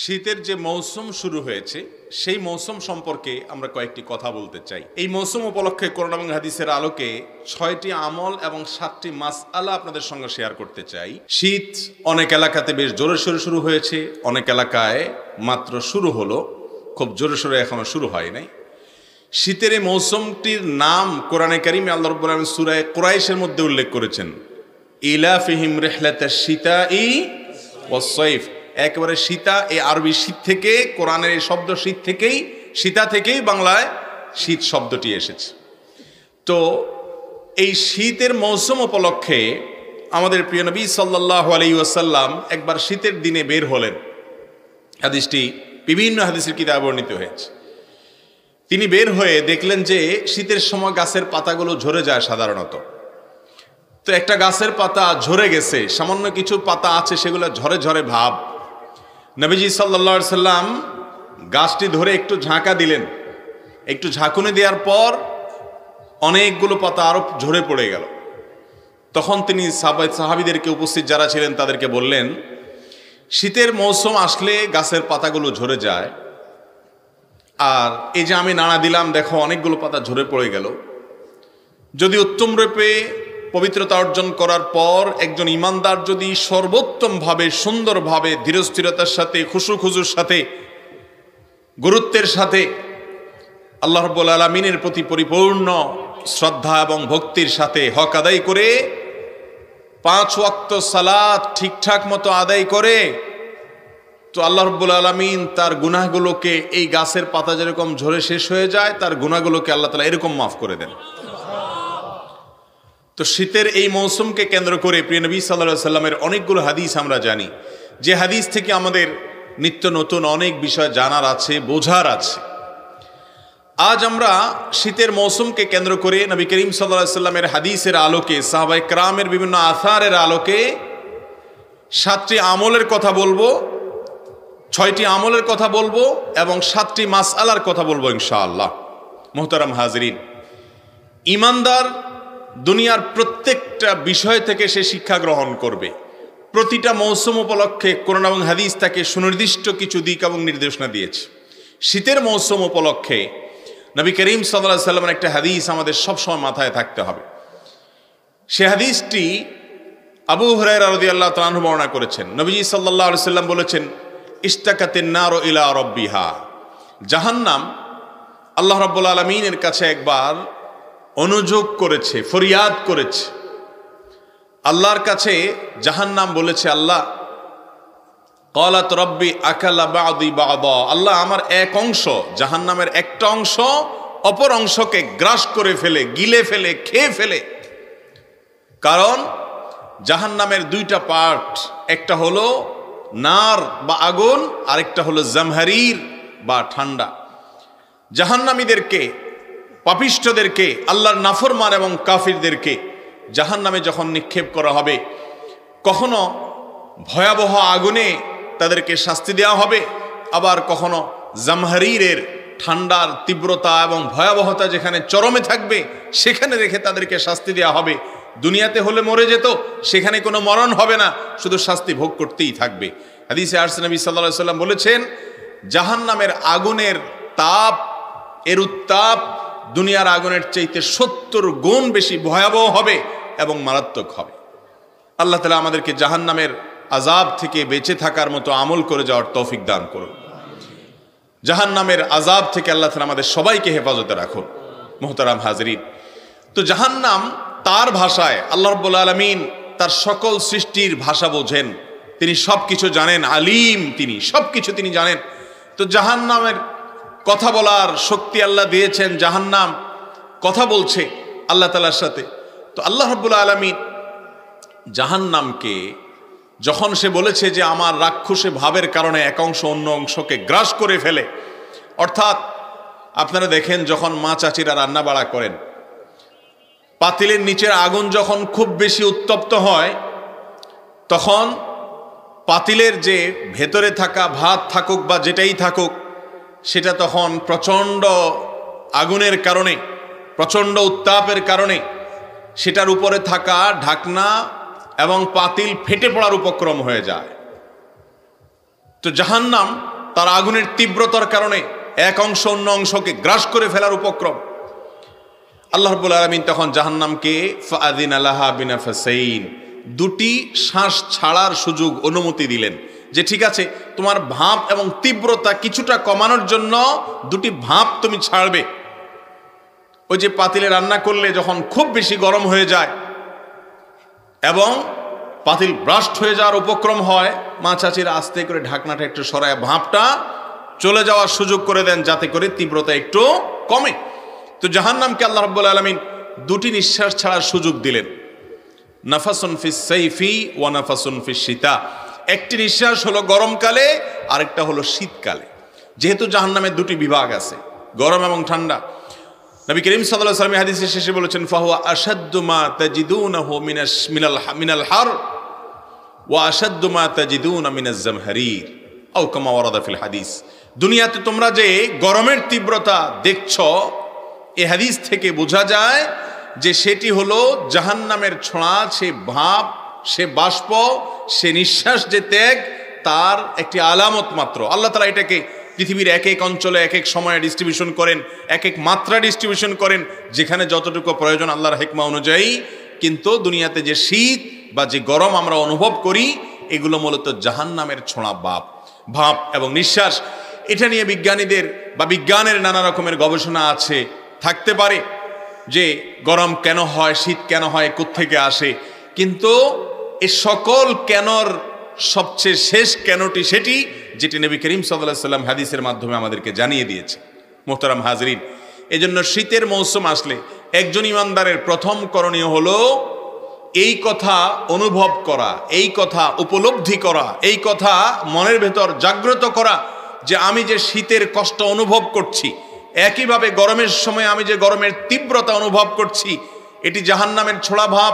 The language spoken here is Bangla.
শীতের যে মৌসুম শুরু হয়েছে সেই মৌসুম সম্পর্কে আমরা কয়েকটি কথা বলতে চাই। এই মৌসুম উপলক্ষে কোরআন এবং হাদিসের আলোকে 6টি আমল এবং 7টি মাসআলা আপনাদের সঙ্গে শেয়ার করতে চাই। শীত অনেক এলাকাতে বেশ জোরে সোরে শুরু হয়েছে, অনেক এলাকায় মাত্র শুরু হলো, খুব জোরে সোরে এখনো শুরু হয় নাই। শীতের এই মৌসুমটির নাম কোরআনে কারিমে আল্লাহ রাব্বুল আলামিন সূরা কুরাইশের মধ্যে উল্লেখ করেছেন, ইলাফিহিম রিহলাতাশ শিতাই ওয়াস সাইফ। একেবারে শীতা, এই আরবি শীত থেকে, কোরআনের এই শব্দ শীত থেকেই, শীতা থেকেই বাংলায় শীত শব্দটি এসেছে। তো এই শীতের মৌসুম উপলক্ষে আমাদের প্রিয় নবী সাল্লাল্লাহু আলাইহি ওয়াসাল্লাম একবার শীতের দিনে বের হলেন। হাদিসটি বিভিন্ন হাদিসের কিতাবে বর্ণিত হয়েছে। তিনি বের হয়ে দেখলেন যে শীতের সময় গাছের পাতাগুলো ঝরে যায় সাধারণত। তো একটা গাছের পাতা ঝরে গেছে, সামান্য কিছু পাতা আছে সেগুলো ঝরে ঝরে ভাব। নবীজি সাল্লাল্লাহু আলাইহি সাল্লাম গাছটি ধরে একটু ঝাঁকা দিলেন, একটু ঝাঁকুনি দেওয়ার পর অনেকগুলো পাতা আরো ঝরে পড়ে গেল। তখন তিনি সাহাবীদেরকে, উপস্থিত যারা ছিলেন তাদেরকে বললেন, শীতের মৌসুম আসলে গাছের পাতাগুলো ঝরে যায়, আর এই যে আমি নাড়া দিলাম দেখো অনেকগুলো পাতা ঝরে পড়ে গেল। যদি উত্তম রূপে পবিত্রতা অর্জন করার পর একজন ইমানদার যদি সর্বোত্তমভাবে, সুন্দরভাবে, ধীরস্থিরতার সাথে, খুশুর সাথে, গুরুত্বের সাথে আল্লাহ রাব্বুল আলামিনের প্রতি পরিপূর্ণ শ্রদ্ধা এবং ভক্তির সাথে হক আদায় করে 5 ওয়াক্ত সালাত ঠিকঠাক মতো আদায় করে, তো আল্লাহ রাব্বুল আলামিন তার গুনাহগুলোকে, এই গাছের পাতা যেরকম ঝরে শেষ হয়ে যায়, তার গুনাহগুলোকে আল্লাহ তাআলা এরকম মাফ করে দেন। তো শীতের এই মৌসুমকে কেন্দ্র করে প্রিয় নবী সাল্লাল্লাহু আলাইহি সাল্লামের অনেকগুলো হাদিস আমরা জানি, যে হাদিস থেকে আমাদের নিত্য নতুন অনেক বিষয় জানার আছে, বোঝার আছে। আজ আমরা শীতের মৌসুমকে কেন্দ্র করে নবী করিম সাল্লাল্লাহু আলাইহি সাল্লামের হাদিসের আলোকে, সাহাবায়ে কেরামের বিভিন্ন আসারের আলোকে 7টি আমলের কথা বলবো, 6টি আমলের কথা বলবো এবং 7টি মাসআলার কথা বলবো ইনশাআল্লাহ। মুহতারাম হাজিরিন, ইমানদার দুনিয়ার প্রত্যেকটা বিষয় থেকে সে শিক্ষা গ্রহণ করবে। প্রতিটা মৌসুম উপলক্ষে কোরআন এবং হাদিস তাকে সুনির্দিষ্ট কিছু দিক এবং নির্দেশনা দিয়েছে। শীতের মৌসুম উপলক্ষে নবী করিম সাল্লাল্লাহু আলাইহি সাল্লামের একটা হাদিস আমাদের সবসময় মাথায় থাকতে হবে। সে হাদিসটি আবু হুরায়রা রাদিয়াল্লাহু তাআলা আনহু বর্ণনা করেছেন। নবীজি সাল্লাল্লাহু আলাইহি সাল্লাম বলেছেন, ইশতাকাতিন নারু ইলা রাব্বিহা। জাহান্নাম আল্লাহ রাব্বুল আলামিনের কাছে একবার অনুযোগ করেছে, ফরিয়াদ করেছে। আল্লাহর কাছে জাহান্নাম বলেছে, আল্লাহ, ক্বালাত রাব্বি আকালা বা'দি বা'দা, আল্লাহ আমার এক অংশ, জাহান্নামের একটা অংশ অপর অংশকে গ্রাস করে ফেলে, গিলে ফেলে, খেয়ে ফেলে। কারণ জাহান্নামের 2টা পার্ট, একটা হলো নার বা আগুন, আরেকটা হলো জামহারির বা ঠান্ডা। জাহান্নামীদেরকে, পাপিষ্ঠদেরকে, আল্লাহর নাফরমান এবং কাফিরদেরকে জাহান্নামে যখন নিক্ষেপ করা হবে, কখনো ভয়াবহ আগুনে তাদেরকে শাস্তি দেওয়া হবে, আবার কখনো জামহারিরের ঠান্ডার তীব্রতা এবং ভয়াবহতা যেখানে চরমে থাকবে সেখানে রেখে তাদেরকে শাস্তি দেওয়া হবে। দুনিয়াতে হলে মরে যেত, সেখানে কোনো মরণ হবে না, শুধু শাস্তি ভোগ করতেই থাকবে। হাদিসে আসছে নবী সাল্লাল্লাহু আলাইহি সাল্লাম বলেছেন, জাহান্নামের আগুনের তাপ, এর উত্তাপ দুনিয়ার আগুনের চাইতে 70 গুণ বেশি ভয়াবহ হবে এবং মারাত্মক হবে। আল্লাহ তাআলা আমাদেরকে জাহান্নামের আযাব থেকে বেঁচে থাকার মতো আমল করে যাওয়ার তৌফিক দান করুন। জাহান্নামের আযাব থেকে আল্লাহ তাআলা আমাদের সবাইকে হেফাজতে রাখুন। মুহতারাম হাজিরিন, তো জাহান্নাম তার ভাষায়, আল্লাহ রাব্বুল আলামিন তার সকল সৃষ্টির ভাষা বোঝেন, তিনি সবকিছু জানেন, আলিম, তিনি সবকিছু তিনি জানেন। তো জাহান্নামের কথা বলার শক্তি আল্লাহ দিয়েছেন, জাহান্নাম কথা বলছে আল্লাহ তাআলার সাথে। তো আল্লাহ রাব্বুল আলামিন জাহান্নামকে যখন সে বলেছে যে আমার রাক্ষসে ভাবের কারণে এক অংশ অন্য অংশকে গ্রাস করে ফেলে, অর্থাৎ আপনারা দেখেন যখন মা চাচিরা রান্না বাড়া করেন, পাতিলের নিচের আগুন যখন খুব বেশি উত্তপ্ত হয়, তখন পাতিলের যে ভেতরে থাকা ভাত থাকুক বা যেটাই থাকুক, সেটা তখন প্রচণ্ড আগুনের কারণে, প্রচণ্ড উত্তাপের কারণে সেটার উপরে থাকা ঢাকনা এবং পাতিল ফেটে পড়ার উপক্রম হয়ে যায়। তো জাহান্নাম তার আগুনের তীব্রতার কারণে এক অংশ অন্য অংশকে গ্রাস করে ফেলার উপক্রম। আল্লাহ রাব্বুল আলামিন তখন জাহান্নামকে ফাআযিনা লাহা বিনাফাসাইন, দুটি শ্বাস ছাড়ার সুযোগ, অনুমতি দিলেন যে ঠিক আছে, তোমার ভাব এবং তীব্রতা কিছুটা কমানোর জন্য দুটি ভাব তুমি ছাড়বে। ওই যে পাতিলে রান্না করলে যখন খুব বেশি গরম হয়ে যায় এবং পাতিল ব্রাস্ট হয়ে যাওয়ার উপক্রম হয়, মা চাচিরা আস্তে করে ঢাকনাটা একটু সরায় ভাবটা চলে যাওয়ার সুযোগ করে দেন, যাতে করে তীব্রতা একটু কমে। তো জাহান্নামকে আল্লাহ রাব্বুল আলামিন দুটি নিঃশ্বাস ছাড়ার সুযোগ দিলেন, নাফাসুন ফিস সাইফি ওয়া নাফাসুন ফিস শীতা। একটি নিঃশ্বাস হলো গরমকালে, আরেকটা হলো শীতকালে। যেহেতু জাহান্নামের দুটি বিভাগ আছে, গরম এবং ঠান্ডা, নবী করিম সাল্লাল্লাহু আলাইহি ওয়াসাল্লাম হাদিসে শেষে বলেছেন ফাহুয়া আশাদ্দু মা তাজিদুনাহু মিনাল হার ওয়া আশাদ্দু মা তাজিদুনা মিনাজ জামহারির আও কামা ওয়ারাদা ফিল হাদিস। দুনিয়াতে তোমরা যে গরমের তীব্রতা দেখছো, এই হাদিস থেকে বোঝা যায় যে সেটি হলো জাহান্নামের ছোঁয়া, সে ভাব, সে বাষ্প, সে নিঃশ্বাস, যে ত্যাগ, তার একটি আলামত মাত্র। আল্লাহ তাআলা এটাকে পৃথিবীর এক এক অঞ্চলে এক এক সময়ে ডিস্ট্রিবিউশন করেন, এক এক মাত্রা ডিস্ট্রিবিউশন করেন, যেখানে যতটুকু প্রয়োজন আল্লাহর হিকমা অনুযায়ী। কিন্তু দুনিয়াতে যে শীত বা যে গরম আমরা অনুভব করি, এগুলো মূলত জাহান্নামের ছোঁয়া ভাব এবং নিঃশ্বাস। এটা নিয়ে বিজ্ঞানীদের বা বিজ্ঞানের নানা রকমের গবেষণা আছে, থাকতে পারে যে গরম কেন হয়, শীত কেন হয়, কোত্থেকে আসে। কিন্তু এই সকল কেনর সবচেয়ে শেষ কেনটি সেটি যেটি নবী করিম সাল্লাল্লাহু আলাইহি ওয়াসাল্লাম হাদিসের মাধ্যমে আমাদেরকে জানিয়ে দিয়েছে। মোহতারাম হাজরিন, এজন্য শীতের মৌসুম আসলে একজন ইমানদারের প্রথম করণীয় হলো এই কথা অনুভব করা, এই কথা উপলব্ধি করা, এই কথা মনের ভেতর জাগ্রত করা যে আমি যে শীতের কষ্ট অনুভব করছি, একইভাবে গরমের সময় আমি যে গরমের তীব্রতা অনুভব করছি, এটি জাহান্নামের ছোঁয়া ভাব।